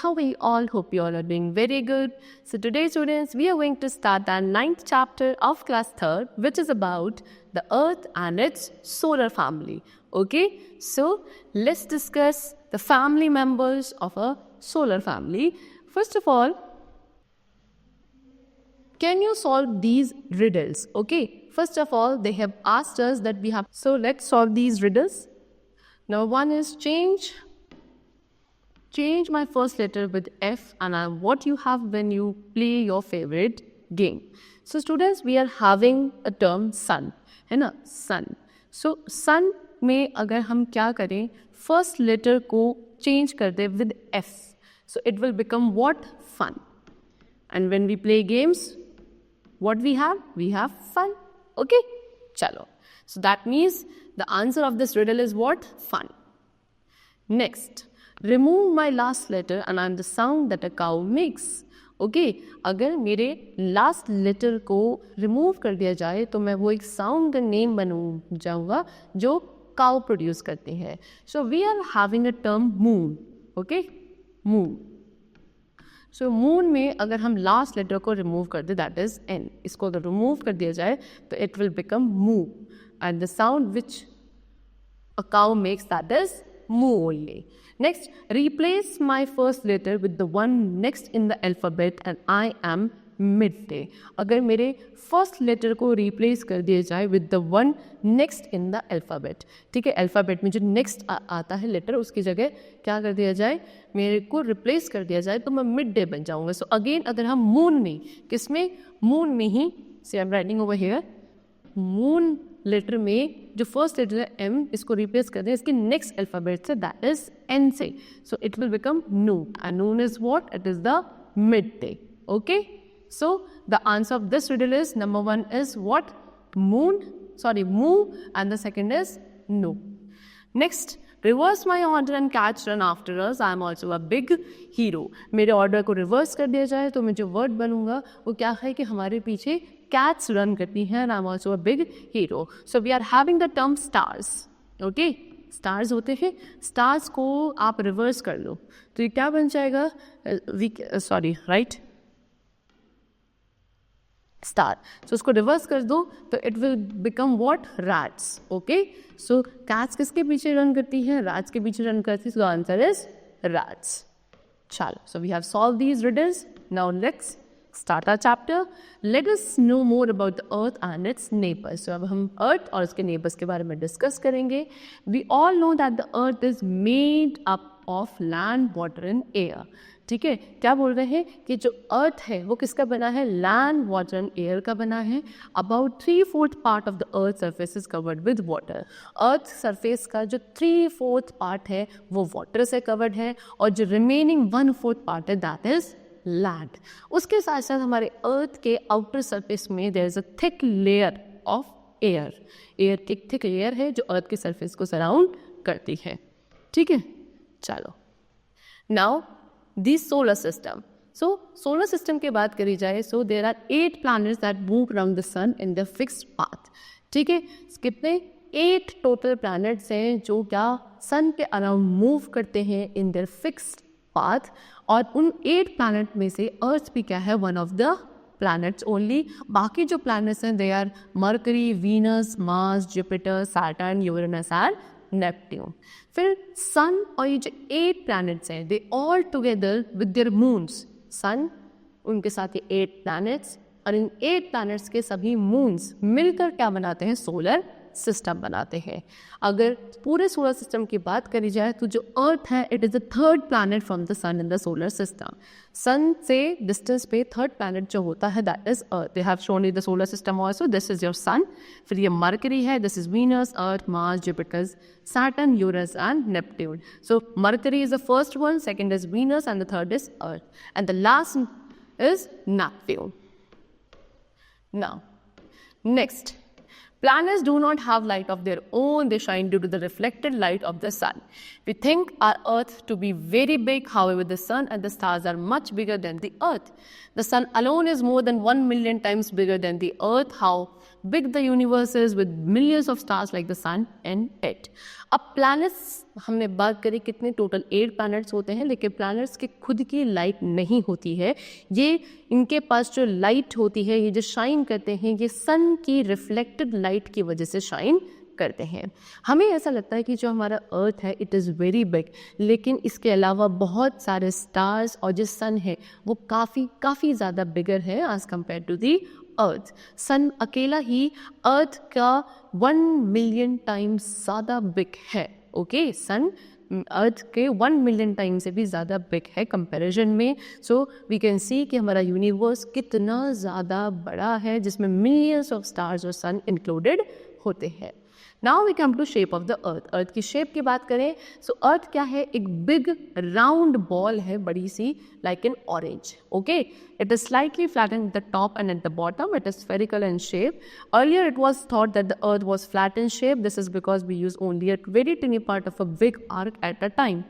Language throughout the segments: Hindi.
how we all hope you all are doing very good. So today students, we are going to start our 9th chapter of class 3rd, which is about the earth and its solar family. Okay, so let's discuss the family members of a solar family. First of all, can you solve these riddles? Okay, first of all, they have asked us that we have, so let's solve these riddles. Now one is change my first letter with F and what you have when you play your favorite game. So students, we are having a term sun, है ना, sun. So sun में अगर हम क्या करें, first letter को change कर दे with F, so it will become what? Fun. And when we play games, what we have? We have fun. Okay, chalo. So that means the answer of this riddle is what? Fun. Next, remove my last letter and I'm the sound that a cow makes. Okay, अगर मेरे last letter को remove कर दिया जाए तो मैं वो एक sound का name बन जाऊँगा जो cow produce करती है. So we are having a term moon. Okay, moon. So moon में अगर हम last letter को remove कर दे, that is N. इसको अगर remove कर दिया जाए तो it will become moo. And the sound which a cow makes, that is moo only. Next, replace my first letter with the one next in the alphabet and I am midday. अगर मेरे first letter को replace कर दिया जाए with the one next in the alphabet, ठीक है, alphabet में जो next आता है letter उसकी जगह क्या कर दिया जाए, मेरे को replace कर दिया जाए तो मैं midday बन जाऊँगा. So again अगर हम moon में, किसमें, moon में ही, see I'm writing over here, moon letter में जो फर्स्ट लेटर है M, इसको रिप्लेस कर दें इसके नेक्स्ट अल्फ़ाबेट से, दैट इज N से. So it will become noon and noon is what? It is the midday. Okay, so the answer of this riddle is number 1 is what? Moon, sorry moo, and the second is no. Next, reverse my order and catch run after us, I am also a big hero. मेरे ऑर्डर को रिवर्स कर दिया जाए तो मैं जो वर्ड बनूंगा वो क्या है कि हमारे पीछे cats run करती हैं and I'm also a big hero. So we are having the term stars. Okay, stars होते हैं, stars को आप reverse कर लो तो ये क्या बन जाएगा, right, star. So उसको reverse कर दो तो it will become what? Rats. Okay, so cats किसके पीछे run करती हैं? Rats के पीछे run करती है. So the answer is rats. चलो, so we have solved these riddles. Now let's start our chapter. Let us know more about the earth and its neighbors. So अब हम earth और इसके neighbors के बारे में discuss करेंगे. We all know that the earth is made up of land, water and air. ठीक है, क्या बोल रहे हैं कि जो earth है वो किसका बना है? land, water and air का बना है. About 3/4 part of the earth surface is covered with water. earth surface का जो 3/4 part है वो water से covered है और जो remaining 1/4 part है that is लैंड. उसके साथ साथ हमारे अर्थ के आउटर सरफेस में there is a thick layer of air. Air एक थिक लेयर है जो अर्थ के सरफेस को सराउंड करती है. ठीक है, चलो. Now this solar system. So solar system की बात करी जाए so there are 8 planets that move around the sun in the fixed path. ठीक है, कितने? 8 टोटल प्लैनेट्स हैं जो क्या सन के अराउंड मूव करते हैं इन देयर फिक्स्ड पाथ. और उन 8 प्लैनेट में से अर्थ भी क्या है? One of the planets only. बाकी जो प्लैनेट्स हैं they are Mercury, Venus, Mars, Jupiter, Saturn, Uranus and Neptune. फिर सन और ये जो 8 प्लैनेट्स हैं they all together with their moons. Sun, उनके साथ ये 8 प्लैनेट्स और इन 8 प्लैनेट्स के सभी मून्स मिलकर क्या बनाते हैं? सोलर सिस्टम बनाते हैं. अगर पूरे सोलर सिस्टम की बात करी जाए तो जो अर्थ है it is the 3rd planet from the sun in the solar system. Sun से डिस्टेंस पे 3rd प्लैनेट जो होता है that is earth. They have shown in the solar system also. This is your sun. फिर ये मरकरी है, this is Venus, earth, Mars, Jupiter, Saturn, Uranus and Neptune. So Mercury is the first one, second is Venus and the third is earth and the last is Neptune. Now next, planets do not have light of their own, they shine due to the reflected light of the sun. We think our earth to be very big, however the sun and the stars are much bigger than the earth. The sun alone is more than 1 million times bigger than the earth. How big the universe is with millions of stars like the sun and it. अब planets हमने बात करी कितने टोटल 8 planets होते हैं, लेकिन planets की खुद की लाइट नहीं होती है, ये इनके पास जो लाइट होती है, ये जो शाइन करते हैं, ये सन की रिफ्लेक्टेड लाइट की वजह से शाइन करते हैं. हमें ऐसा लगता है कि जो हमारा अर्थ है इट इज़ वेरी बिग, लेकिन इसके अलावा बहुत सारे स्टार्स और जो सन है वो काफ़ी ज़्यादा बिगर है एज़ कम्पेयर टू दी अर्थ. सन अकेला ही अर्थ का 1 मिलियन टाइम्स ज़्यादा बिग है. ओके, सन अर्थ के 1 मिलियन टाइम से भी ज़्यादा बिग है कंपैरिजन में. सो वी कैन सी कि हमारा यूनिवर्स कितना ज़्यादा बड़ा है, जिसमें मिलियंस ऑफ स्टार्स और सन इंक्लूडेड होते हैं. Now we come to shape of the earth. Earth की शेप की बात करें, सो अर्थ क्या है, एक बिग राउंड बॉल है, बड़ी सी, like an orange. Okay, it is slightly flattened at the top and at the bottom. It is spherical in shape. Earlier it was thought that the earth was flat in shape. This is because we use only a very tiny part of a big arc at a time.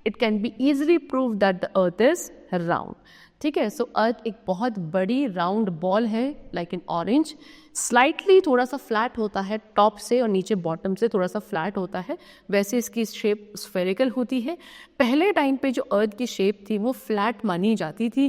It can be easily proved that the earth is round. ठीक है, सो अर्थ एक बहुत बड़ी राउंड बॉल है, लाइक एन ऑरेंज. स्लाइटली थोड़ा सा फ्लैट होता है टॉप से और नीचे बॉटम से थोड़ा सा फ्लैट होता है. वैसे इसकी शेप स्फेरिकल होती है. पहले टाइम पे जो अर्थ की शेप थी वो फ्लैट मानी जाती थी.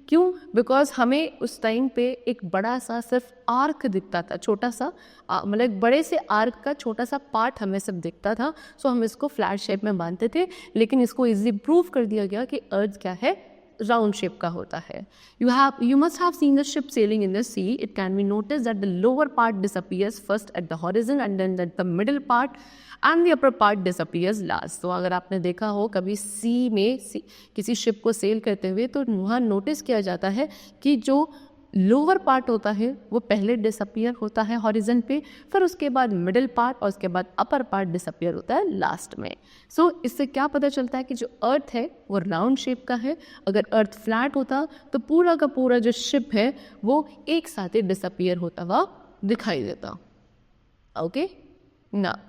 क्यों? बिकॉज हमें उस टाइम पे एक बड़ा सा सिर्फ आर्क दिखता था, छोटा सा, मतलब एक बड़े से आर्क का छोटा सा पार्ट हमें सब दिखता था. सो हम इसको फ्लैट शेप में मानते थे, लेकिन इसको इजीली प्रूव कर दिया गया कि अर्थ क्या है, राउंड शेप का होता है. You must have seen the ship sailing in the sea. It can be noticed that the lower part disappears first at the horizon and then that the middle part and the upper part disappears last. तो अगर आपने देखा हो कभी सी में किसी शिप को सेल करते हुए, तो वहाँ नोटिस किया जाता है कि जो लोअर पार्ट होता है वो पहले डिसअपियर होता है हॉरिजन पे, फिर उसके बाद मिडिल पार्ट और उसके बाद अपर पार्ट डिसअपियर होता है लास्ट में. सो इससे क्या पता चलता है कि जो अर्थ है वो राउंड शेप का है. अगर अर्थ फ्लैट होता तो पूरा का पूरा जो शिप है वो एक साथ ही डिसअपियर होता हुआ दिखाई देता. ओके, ना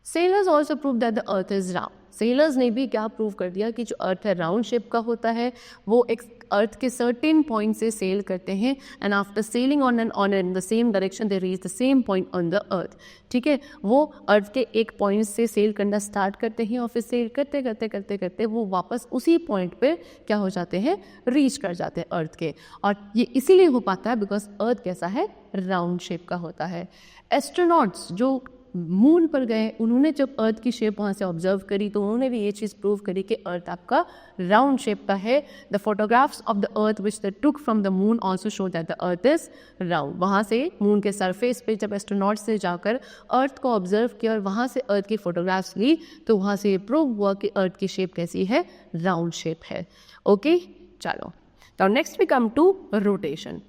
sellers also prove that the earth is round. Sellers ने भी क्या प्रूव कर दिया कि जो अर्थ है राउंड शेप का होता है. वो एक अर्थ के सर्टेन पॉइंट से सेल करते हैं and after selling on in the same direction they reach the same point on the earth. ठीक है, वो अर्थ के एक पॉइंट से सेल करना स्टार्ट करते हैं और फिर सेल करते करते करते करते वो वापस उसी पॉइंट पे क्या हो जाते हैं, रीच कर जाते हैं अर्थ के. और ये इसीलिए हो पाता है बिकॉज अर्थ कैसा है, राउंड शेप का होता है. एस्ट्रोनॉट्स जो मून पर गए, उन्होंने जब अर्थ की शेप वहाँ से ऑब्जर्व करी तो उन्होंने भी ये चीज़ प्रूव करी कि अर्थ आपका राउंड शेप का है. The photographs of the earth which the took from the moon also show that the earth is round. वहाँ से मून के सरफेस पे जब एस्ट्रोनॉट से जाकर अर्थ को ऑब्जर्व किया और वहाँ से अर्थ की फोटोग्राफ्स ली तो वहाँ से ये प्रूव हुआ कि अर्थ की शेप कैसी है, राउंड शेप है. ओके, चलो now next we come to rotation.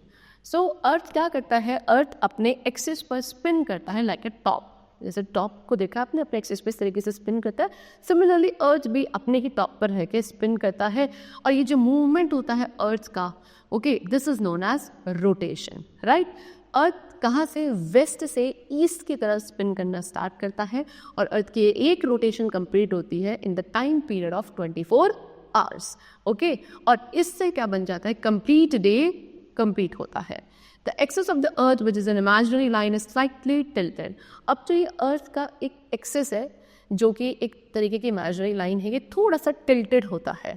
So earth क्या करता है, अर्थ अपने एक्सिस पर स्पिन करता है लाइक ए टॉप. जैसे टॉप को देखा आपने, अपने एक्सिस पे इस तरीके से स्पिन करता है. सिमिलरली अर्थ भी अपने ही टॉप पर रह के स्पिन करता है. और ये जो मूवमेंट होता है अर्थ का, okay, this is known as rotation, right. Earth कहाँ से, वेस्ट से ईस्ट की तरफ स्पिन करना स्टार्ट करता है और अर्थ की एक रोटेशन कंप्लीट होती है in the time period of 24 hours. Okay, और इससे क्या बन जाता है, कंप्लीट डे कंप्लीट होता है. The axis of the earth which is an imaginary line is slightly tilted. अब जो ये अर्थ का एक एक्सेस है जो कि एक तरीके की इमेजिनरी लाइन है, ये थोड़ा सा टिल्टेड होता है.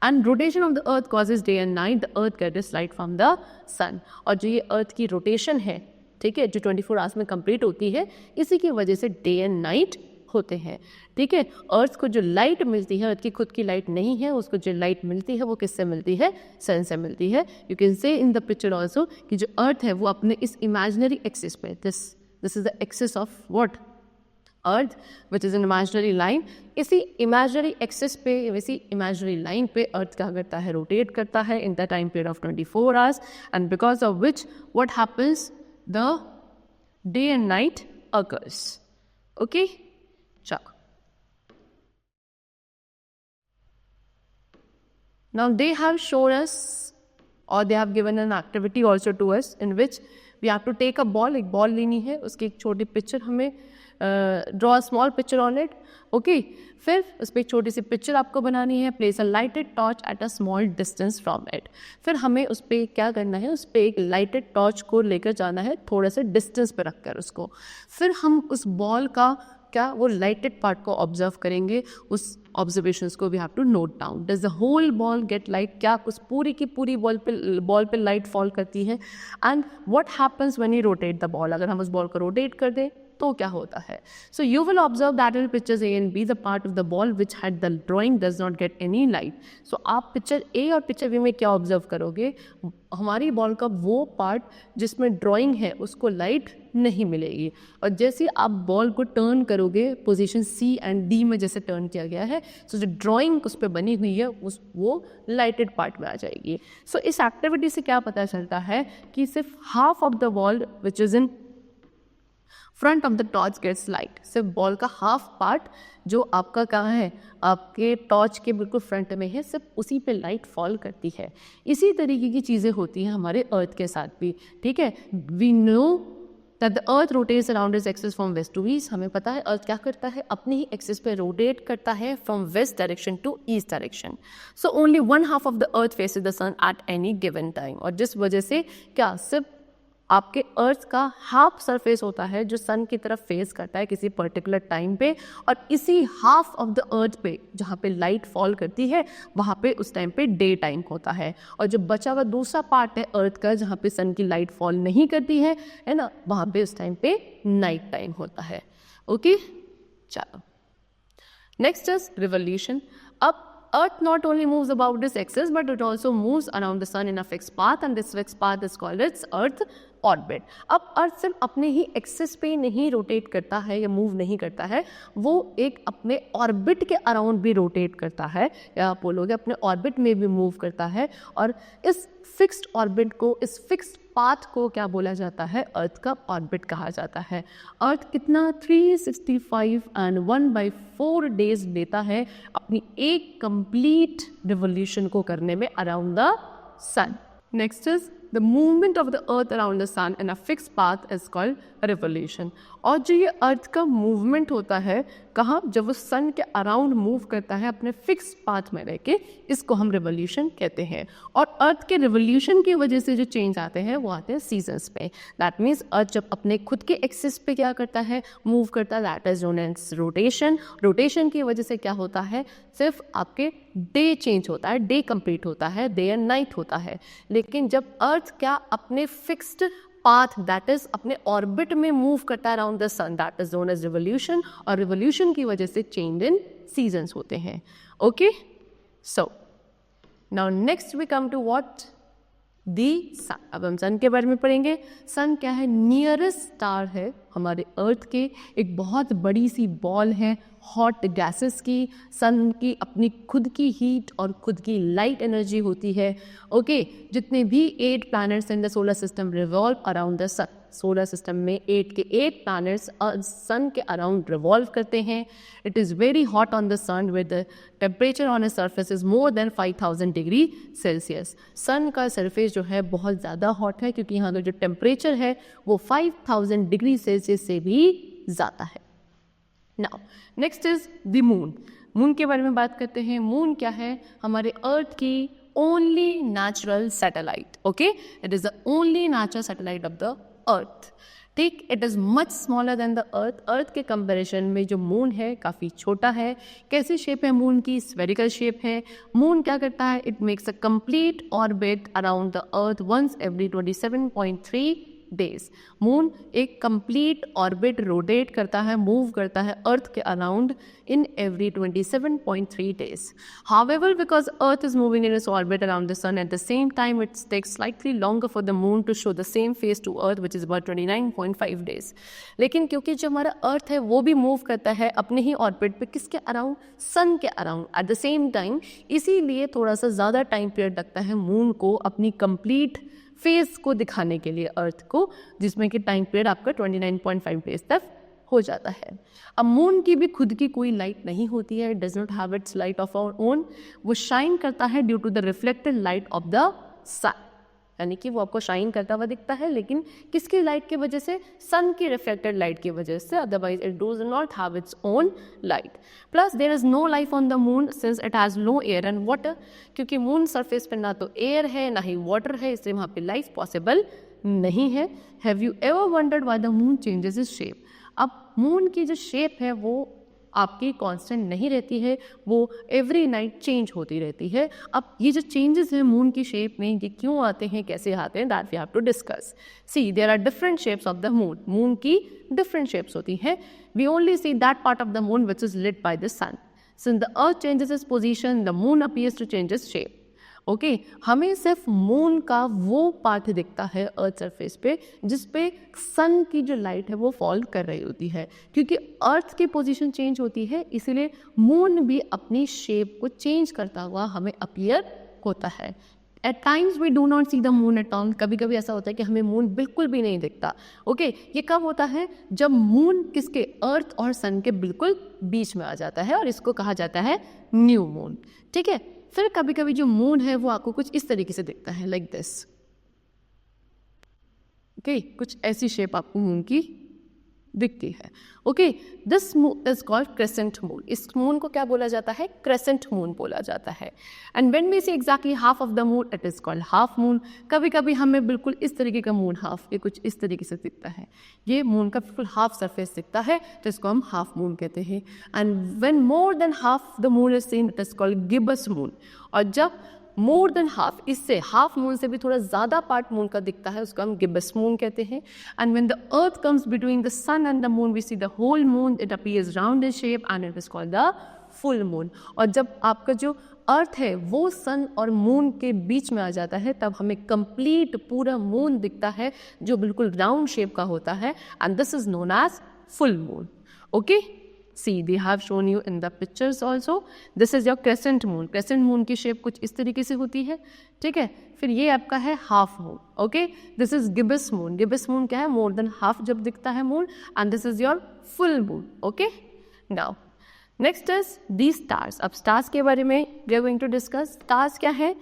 And rotation of the earth causes day and night. The earth gets light from the sun. और जो ये अर्थ की रोटेशन है, ठीक है, जो 24 आवर्स में कंप्लीट होती है, इसी की वजह से डे एंड नाइट होते हैं. ठीक है, अर्थ को जो लाइट मिलती है, अर्थ की खुद की लाइट नहीं है, उसको जो लाइट मिलती है वो किससे मिलती है, सन से मिलती है. You can say in the picture also कि जो अर्थ है वो अपने इस इमेजिनरी एक्सिस पे, this is the axis of what, earth which is an imaginary line. इसी इमेजिनरी एक्सिस पे, इसी इमेजिनरी लाइन पे अर्थ क्या करता है, रोटेट करता है in the time period of 24 hours. And because of which what happens, the day and night occurs. Okay, चलो. Now they have shown us, or they have given an activity also to us in which we have to take a ball. एक बॉल लेनी है, उसकी एक छोटी पिक्चर हमें draw small picture on it, okay. फिर उस पर एक छोटी सी पिक्चर आपको बनानी है, place a lighted torch at a small distance from it. फिर हमें उस पर क्या करना है, उस पर एक लाइटेड टॉर्च को लेकर जाना है थोड़ा सा डिस्टेंस पे रखकर उसको। फिर हम उस बॉल का क्या वो लाइटेड पार्ट को ऑब्जर्व करेंगे, उस ऑब्जर्वेशंस को we have to note down. Does the whole ball get light, क्या उस पूरी की पूरी बॉल पे लाइट फॉल करती है, and what happens when you rotate the ball, अगर हम उस बॉल को रोटेट कर दें तो क्या होता है। So you will observe that in pictures A and B the part of the ball which had the drawing does not get any light. So आप पिक्चर ए और पिक्चर बी में क्या ऑब्जर्व करोगे, हमारी बॉल का वो पार्ट जिसमें ड्राइंग है उसको लाइट नहीं मिलेगी, और जैसे आप बॉल को टर्न करोगे पोजीशन सी एंड डी में जैसे टर्न किया गया है, सो जो ड्राइंग उस पर बनी हुई है वो लाइटेड पार्ट में आ जाएगी। सो इस एक्टिविटी से क्या पता चलता है कि सिर्फ half of the ball which is in front of the torch gets light, सिर्फ बॉल का हाफ पार्ट जो आपका कहाँ है, आपके टॉर्च के बिल्कुल फ्रंट में है, सिर्फ उसी पे लाइट फॉल करती है। इसी तरीके की चीज़ें होती हैं हमारे अर्थ के साथ भी, ठीक है। We know that the earth rotates around its axis from west to east, हमें पता है अर्थ क्या करता है, अपनी ही एक्सिस पे रोटेट करता है from west direction to east direction. So only one half of the earth faces the sun at any given time, और जिस वजह से क्या सिर्फ आपके अर्थ का हाफ सरफेस होता है जो सन की तरफ फेस करता है किसी पर्टिकुलर टाइम पे, और इसी हाफ ऑफ द अर्थ पे जहाँ पे लाइट फॉल करती है वहाँ पे उस टाइम पे डे टाइम होता है, और जो बचा हुआ दूसरा पार्ट है अर्थ का जहाँ पे सन की लाइट फॉल नहीं करती है ना, वहाँ पे उस टाइम पे नाइट टाइम होता है, ओके। चलो नेक्स्ट इज रिवोल्यूशन। अब Earth not only moves about its axis but it also moves around the sun in a fixed path, and this fixed path is called its Earth orbit. अब अर्थ सिर्फ अपने ही एक्सिस पे नहीं रोटेट करता है या मूव नहीं करता है, वो एक अपने ऑर्बिट के अराउंड भी रोटेट करता है, या आप बोलोगे अपने ऑर्बिट में भी मूव करता है, और इस फिक्स्ड ऑर्बिट को, इस फिक्स्ड पाथ को क्या बोला जाता है, अर्थ का ऑर्बिट कहा जाता है। अर्थ कितना 365 एंड 1/4 डेज लेता है अपनी एक कंप्लीट रिवोल्यूशन को करने में around the sun. Next is the movement of the earth around the sun in a fix path is called revolution. और जो ये अर्थ का मूवमेंट होता है कहाँ, जब वो सन के अराउंड मूव करता है अपने फिक्स पाथ में रह के, इसको हम रिवोल्यूशन कहते हैं। और अर्थ के रिवोल्यूशन की वजह से जो चेंज आते हैं वो आते हैं सीजन्स पे। दैट मीन्स अर्थ जब अपने खुद के एक्सिस पे क्या करता है, मूव करता है, that is known as rotation. Rotation की वजह से क्या होता है, सिर्फ आपके डे चेंज होता है, डे कंप्लीट होता है, डे एंड नाइट होता है। लेकिन जब अर्थ क्या अपने फिक्स्ड पाथ दैट इज अपने ऑर्बिट में मूव करता है around the sun, that is known as revolution, और रिवोल्यूशन की वजह से चेंज इन सीजन्स होते हैं, okay. So now next we come to what, the sun. अब हम सन के बारे में पढ़ेंगे। सन क्या है, नियरेस्ट स्टार है हमारे अर्थ के, एक बहुत बड़ी सी बॉल है हॉट गैसेस की। सन की अपनी खुद की हीट और खुद की लाइट एनर्जी होती है, ओके। जितने भी 8 planets in the solar system revolve around the sun. Solar system में 8 के 8 प्लैनेट्स सन के अराउंड रिवॉल्व करते हैं। It is very hot on the sun with the temperature on its surface is more than 5000 degree Celsius. Sun का सरफेस जो है बहुत ज़्यादा हॉट है क्योंकि यहाँ का जो टेम्परेचर है वो 5000 डिग्री सेल्सियस से भी ज़्यादा है। Now next is the moon. Moon के बारे में बात करते हैं। मून क्या है, हमारे अर्थ की only natural satellite, okay. It is the only natural satellite of the earth, ठीक। It is much smaller than the earth. Earth के कंपैरिजन में जो मून है काफ़ी छोटा है। कैसी शेप है मून की, स्फेरिकल शेप है। मून क्या करता है, it makes a complete orbit around the earth once every 27.3 days. Moon एक कंप्लीट ऑर्बिट रोटेट करता है, मूव करता है अर्थ के around in every 27.3 days. However, because earth is moving in its orbit around the sun at the same time, it takes slightly longer for the moon to show the same face to earth which is about 29.5 days. लेकिन क्योंकि जो हमारा अर्थ है वो भी मूव करता है अपने ही ऑर्बिट पे, किसके अराउंड, सन के around eight the same time, इसीलिए थोड़ा सा ज़्यादा टाइम पीरियड लगता है मून को अपनी कंप्लीट फेस को दिखाने के लिए अर्थ को, जिसमें कि टाइम पीरियड आपका 29.5 डेज तक हो जाता है। अब मून की भी खुद की कोई लाइट नहीं होती है, does not have its light of our own. वो शाइन करता है due to the reflected light of the sun, यानी कि वो आपको शाइन करता हुआ दिखता है, लेकिन किसकी लाइट की वजह से? सन की रिफ्लेक्टेड लाइट की वजह से, otherwise it does not have its own light. Plus there is no life on the moon since it has no air and water, क्योंकि मून सरफेस पर ना तो एयर है ना ही वाटर है, इसलिए वहाँ पे लाइफ पॉसिबल नहीं है। Have you ever wondered why the moon changes its shape? अब मून की जो शेप है वो आपकी कांस्टेंट नहीं रहती है, वो एवरी नाइट चेंज होती रहती है। अब ये जो चेंजेस हैं मून की शेप में, ये क्यों आते हैं, कैसे आते हैं, that we have to discuss. See there are different shapes of the moon, moon की डिफरेंट शेप्स होती हैं। We only see that part of the moon which is lit by the sun. Since the earth changes its position, the moon appears to change its shape. Okay, हमें सिर्फ मून का वो पार्ट दिखता है अर्थ सरफेस पे जिस पे सन की जो लाइट है वो फॉल कर रही होती है, क्योंकि अर्थ की पोजीशन चेंज होती है, इसीलिए मून भी अपनी शेप को चेंज करता हुआ हमें अपीयर होता है। At times we do not see the moon at all, कभी कभी ऐसा होता है कि हमें मून बिल्कुल भी नहीं दिखता। ओके, ये कब होता है? जब मून किसके? अर्थ और सन के बिल्कुल बीच में आ जाता है, और इसको कहा जाता है न्यू मून। ठीक है, फिर कभी कभी जो मून है वो आपको कुछ इस तरीके से दिखता है, लाइक दिस। ओके, कुछ ऐसी शेप आपको मून की दिखती है। Okay, this moon is called crescent moon. इस मून को क्या बोला जाता है? क्रेसेंट मून बोला जाता है। And when we see exactly half of the moon, it is called half moon. कभी कभी हमें बिल्कुल इस तरीके का मून, हाफ, ये कुछ इस तरीके से दिखता है, ये मून का बिल्कुल हाफ सरफेस दिखता है, तो इसको हम हाफ मून कहते हैं। And when more than half the moon is seen, it is called gibbous moon. और जब मोर देन हाफ, इससे हाफ मून से भी थोड़ा ज़्यादा पार्ट मून का दिखता है, उसको हम गिब्बस मून कहते हैं। And when the earth comes between the sun and the moon, we see the whole moon, it appears round in shape and it is called the full moon. और जब आपका जो अर्थ है वो सन और मून के बीच में आ जाता है, तब हमें कंप्लीट पूरा मून दिखता है जो बिल्कुल राउंड शेप का होता है, and this is known as full moon. Okay, See, they have shown you in the pictures also. This is your crescent moon. Crescent moon की शेप कुछ इस तरीके से होती है, ठीक है। फिर ये आपका है half moon. Okay, this is gibbous moon. Gibbous moon क्या है? मोर देन हाफ जब दिखता है moon, and this is your full moon. Okay, now next is the stars. अब स्टार्स के बारे में we are going to discuss. Stars क्या है?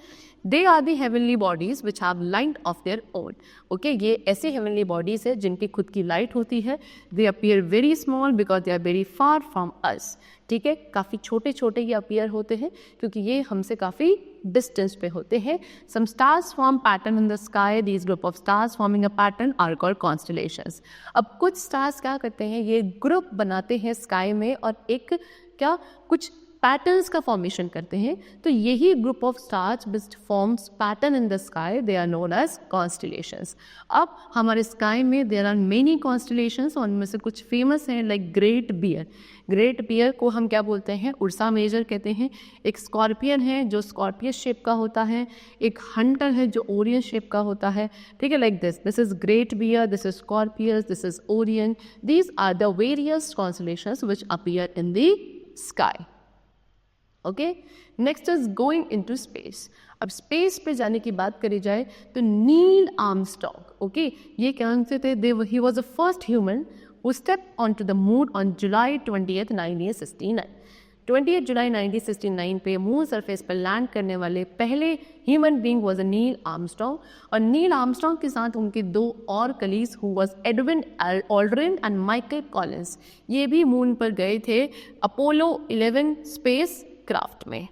They are the heavenly bodies which have light of their own. Okay, ये ऐसी हेवनली बॉडीज है जिनकी खुद की लाइट होती है। They appear very small because they are very far from us. ठीक है, काफ़ी छोटे छोटे ये अपीयर होते हैं क्योंकि ये हमसे काफ़ी डिस्टेंस पे होते हैं। Some stars form pattern in the sky, these group of stars forming a pattern are called constellations. अब कुछ स्टार्स क्या करते हैं? ये ग्रुप बनाते हैं स्काई में और एक क्या कुछ पैटर्न्स का फॉर्मेशन करते हैं, तो यही group of stars which forms pattern in the sky, they are known as constellations. अब हमारे स्काई में देर आर मेनी कॉन्स्टलेशंस, और उनमें से कुछ फेमस हैं like Great Bear. Great Bear को हम क्या बोलते हैं? उर्सा मेजर कहते हैं। एक स्कॉर्पियन है जो स्कॉर्पियस शेप का होता है, एक हंटर है जो ओरियन शेप का होता है। ठीक है, like this is Great Bear, this is Scorpius, this is Orion. These are the various constellations which appear in the sky. Okay, next is going into space. अब स्पेस पे जाने की बात करी जाए तो नील आर्मस्ट्रॉन्ग, ओके, ये कौन से थे? He was the first human who stepped onto the moon on July 20th, 1969. 28 जुलाई 1969 पे मून सरफेस पर लैंड करने वाले पहले human being was Neil Armstrong. और नील आर्मस्ट्रॉन्ग के साथ उनके दो और colleagues who was Edwin Aldrin and Michael Collins, ये भी मून पर गए थे अपोलो 11 स्पेस क्राफ्ट में।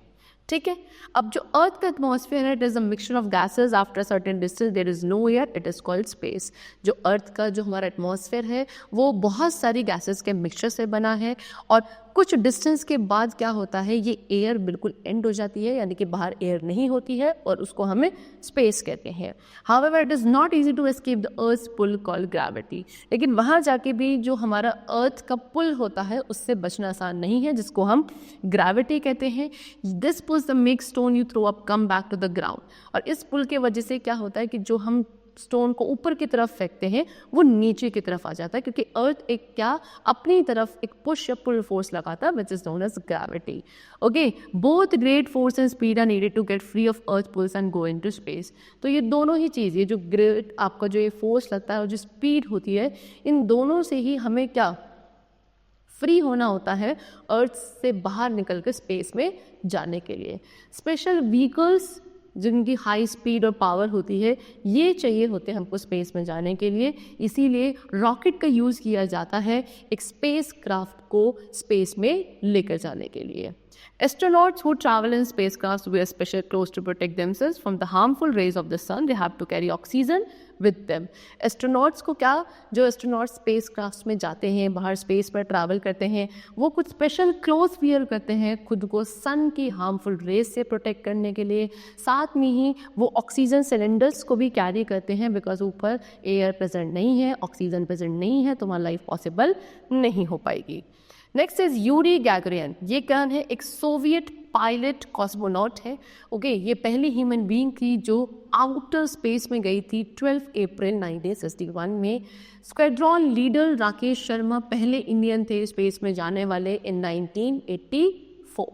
ठीक है, अब जो अर्थ का एटमॉस्फेयर है, it is a mixture of gases, after certain distance there is no air, it is called space. जो अर्थ का जो हमारा एटमॉस्फेयर है वो बहुत सारी गैसेज के मिक्सचर से बना है, और कुछ डिस्टेंस के बाद क्या होता है, ये एयर बिल्कुल एंड हो जाती है, यानी कि बाहर एयर नहीं होती है, और उसको हमें स्पेस कहते हैं। However it is not easy to escape the earth pull called gravity. लेकिन वहाँ जाके भी जो हमारा अर्थ का पुल होता है उससे बचना आसान नहीं है, जिसको हम ग्रेविटी कहते हैं। This pulls the make stone you throw up come back to the ground. और इस पुल के वजह से क्या होता है कि जो हम स्टोन को ऊपर की तरफ फेंकते हैं वो नीचे की तरफ आ जाता है, क्योंकि अर्थ एक क्या अपनी तरफ एक पुश या पुल फोर्स लगाता है, which is known as gravity. Okay, both great force and speed are needed to get free of earth pulls and go into space. तो ये दोनों ही चीज़, ये जो ग्रेट आपका जो ये फोर्स लगता है और जो स्पीड होती है, इन दोनों से ही हमें क्या फ्री होना होता है अर्थ से बाहर निकल कर स्पेस में जाने के लिए। स्पेशल व्हीकल्स जिनकी हाई स्पीड और पावर होती है, ये चाहिए होते हैं हमको स्पेस में जाने के लिए। इसीलिए रॉकेट का यूज़ किया जाता है एक स्पेस क्राफ्ट को स्पेस में लेकर जाने के लिए। Astronauts who travel in spacecrafts wear special clothes to protect themselves from the harmful rays of the sun. They have to carry oxygen with them. Astronauts को क्या, जो एस्ट्रोनॉट स्पेसक्राफ्ट्स में जाते हैं, बाहर स्पेस पर ट्रैवल करते हैं, वो कुछ स्पेशल क्लोथ्स वियर करते हैं खुद को सन की हार्मफुल रेज से प्रोटेक्ट करने के लिए। साथ में ही वो ऑक्सीजन सिलेंडर्स को भी कैरी करते हैं, बिकॉज ऊपर एयर प्रेजेंट नहीं है, ऑक्सीजन प्रेजेंट नहीं है, तो वहाँ लाइफ पॉसिबल नहीं हो पाएगी। Next is Yuri Gagarin. ये कौन है? एक सोवियत पायलट कॉस्मोनॉट है। ओके, ये पहली ह्यूमन बीइंग थी जो आउटर स्पेस में गई थी 12 अप्रैल 1961 में। स्क्वाड्रॉन लीडर राकेश शर्मा पहले इंडियन थे स्पेस में जाने वाले इन 1984।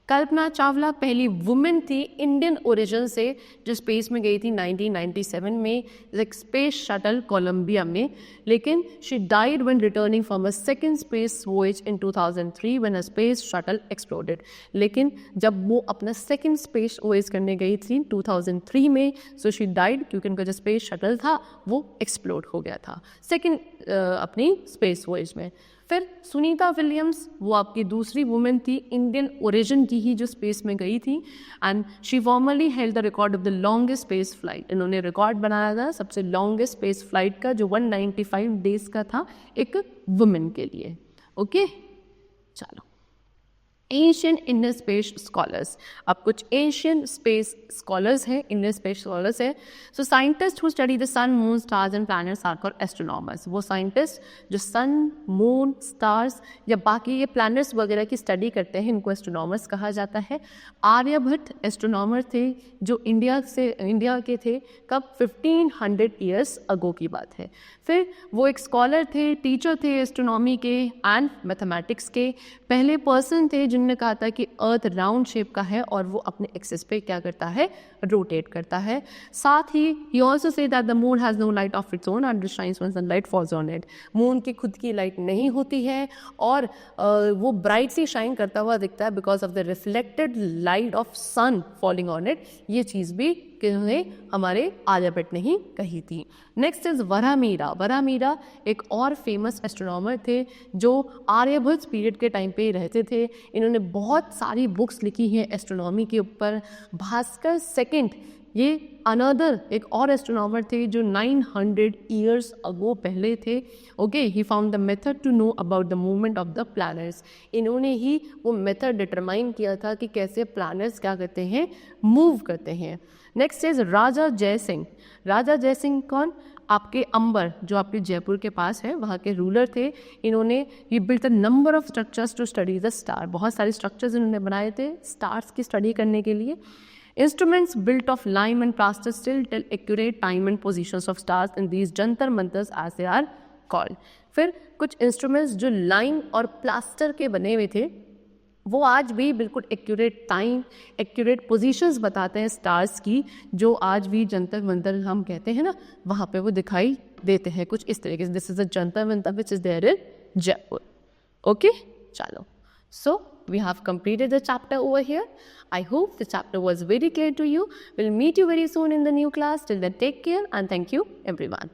कल्पना चावला पहली वुमेन थी इंडियन ओरिजिन से जो स्पेस में गई थी 1997 में एक स्पेस शटल कोलंबिया में, लेकिन she died when returning from a second space voyage in 2003 when a space shuttle exploded. लेकिन जब वो अपना सेकंड स्पेस वॉयज करने गई थी 2003 में, सो शी डाइड क्योंकि उनका जो स्पेस शटल था वो एक्सप्लोड हो गया था सेकंड अपनी स्पेस वॉयज में। फिर सुनीता विलियम्स, वो आपकी दूसरी वुमेन थी इंडियन ओरिजिन की ही जो स्पेस में गई थी, and she formally held the record of the longest space flight. इन्होंने रिकॉर्ड बनाया था सबसे लॉन्गेस्ट स्पेस फ्लाइट का, जो 195 डेज का था एक वुमेन के लिए। ओके, चलो एशियन इंडियन स्पेस स्कॉलर्स। अब कुछ एशियन स्पेस स्कॉलर्स हैं, इंडियन स्पेस स्कॉलर्स हैं। So scientist who study the sun, moon, stars and planets are called astronomers. वो साइंटिस्ट जो सन, मून, स्टार्स या बाकी ये प्लैनेट्स वगैरह की स्टडी करते हैं, इनको एस्ट्रोनॉमर्स कहा जाता है। आर्यभट्ट एस्ट्रोनॉमर थे जो इंडिया के थे, कब? 1500 ईयर्स अगो की बात है। फिर वो एक स्कॉलर थे, टीचर थे एस्ट्रोनॉमी के एंड मैथमेटिक्स के। पहले पर्सन थे जिन्होंने कहा था कि अर्थ राउंड शेप का है और वो अपने एक्सिस पे क्या करता है? रोटेट करता है। साथ ही also say that the moon has no light of its own and shines when sunlight falls on it. Moon की खुद की लाइट नहीं होती है और वो ब्राइटली शाइन करता हुआ दिखता है because of the reflected light of sun falling on it. ये चीज़ भी किन्होंने हमारे आर्यभट्ट ने ही कही थी। Next is Varahamihira. वराहमिहिर एक और फेमस एस्ट्रोनॉमर थे जो आर्यभट्ट पीरियड के टाइम पे रहते थे। इन्होंने बहुत सारी बुक्स लिखी हैं एस्ट्रोनॉमी के ऊपर। भास्कर सेकंड ये अनदर एक और एस्ट्रोनॉमर थे जो 900 ईयर्स अगो पहले थे। Okay, he found the method to know about the movement of the planets. इन्होंने ही वो मेथड डिटरमाइन किया था कि कैसे प्लैनेट्स क्या करते हैं? मूव करते हैं। नेक्स्ट इज राजा जय सिंह। राजा जय सिंह कौन? आपके अंबर जो आपके जयपुर के पास है वहाँ के रूलर थे। इन्होंने ये built a number of structures to study the star. बहुत सारे स्ट्रक्चर्स इन्होंने बनाए थे स्टार्स की स्टडी करने के लिए। Instruments built of lime and plaster still tell accurate time and positions of stars in these jantar mantars as they are called. फिर कुछ इंस्ट्रूमेंट्स जो लाइम और प्लास्टर के बने हुए थे वो आज भी बिल्कुल एक्यूरेट टाइम, एक्यूरेट पोजीशंस बताते हैं स्टार्स की, जो आज भी जंतर मंतर हम कहते हैं ना, वहाँ पे वो दिखाई देते हैं कुछ इस तरीके से। This is a Jantar Mantar which is there in Jaipur. Okay, चलो, so we have completed the chapter over here. I hope the chapter was very clear to you. We'll meet you very soon in the new class. Till then, take care and thank you everyone.